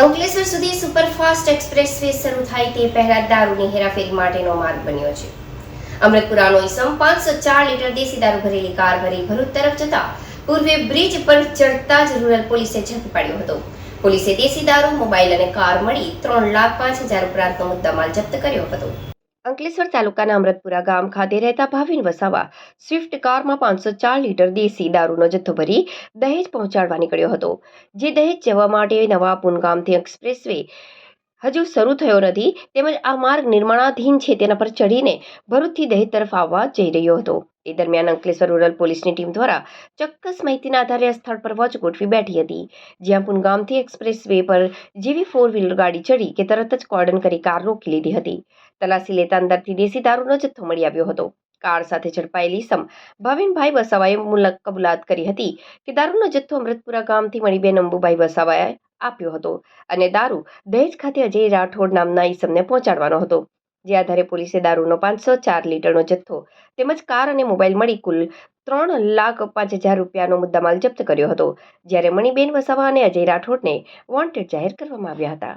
અંકલેશ્વર સુધી superfast express way શરૂ થાય તે પહેલા દારૂની હેરાફેરી માટેનો માર્ગ બન્યો છે. અમૃતપુરાનો ઈસમ 504 લીટર દેશી દારૂ ભરેલી કાર ભરી ભરૂચ તરફ જતા પૂર્વે બ્રિજ પર ચડતા જ રૂરલ પોલીસે ઝડપી પાડ્યો હતો. પોલીસે દેશી દારૂ, મોબાઈલ અને કાર મળી 3,05,000 ઉપરાંતનો મુદ્દામાલ જપ્ત કર્યો હતો. અંકલેશ્વર તાલુકાના અમૃતપુરા ગામ ખાતે રહેતા ભાવિન વસાવા સ્વિફ્ટ કારમાં 504 લીટર દેશી દારૂનો જથ્થો ભરી દહેજ પહોંચાડવા નીકળ્યો હતો. જે દહેજ જવા માટે નવાપુન ગામથી એક્સપ્રેસ વે હજુ શરૂ થયો નથી, તેમજ આ માર્ગ નિર્માણાધીન છે તેના પર ચડીને ભરૂચથી દહેજ તરફ આવવા જઈ રહ્યો હતો. એ દરમિયાન અંકલેશ્વર રૂરલ પોલીસની ટીમ દ્વારા ચોક્કસ માહિતીના આધારે આ સ્થળ પર વોચ ગોઠવી બેઠી હતી. જ્યાં પુનગામથી એક્સપ્રેસ વે પર જેવી 4 વ્હીલર ગાડી ચડી કે તરત જ કોર્ડન કરી કાર રોકી લીધી હતી. તલાશી લેતા અંદરથી દેશી દારૂનો જથ્થો મળી આવ્યો હતો. કાર સાથે ઝડપાયેલી ઈસમ ભાવિનભાઈ વસાવાએ કબૂલાત કરી હતી કે દારૂનો જથ્થો અમૃતપુરા ગામથી મણિબેન અંબુભાઈ વસાવાએ આપ્યો હતો અને દારૂ દહેજ ખાતે અજય રાઠોડ નામના ઈસમને પહોંચાડવાનો હતો. જે આધારે પોલીસે દારૂનો 504 લીટરનો જથ્થો તેમજ કાર અને મોબાઈલ મળી કુલ 3,05,000 રૂપિયાનો મુદ્દામાલ જપ્ત કર્યો હતો. જ્યારે મણિબેન વસાવા અને અજય રાઠોડને વોન્ટેડ જાહેર કરવામાં આવ્યા હતા.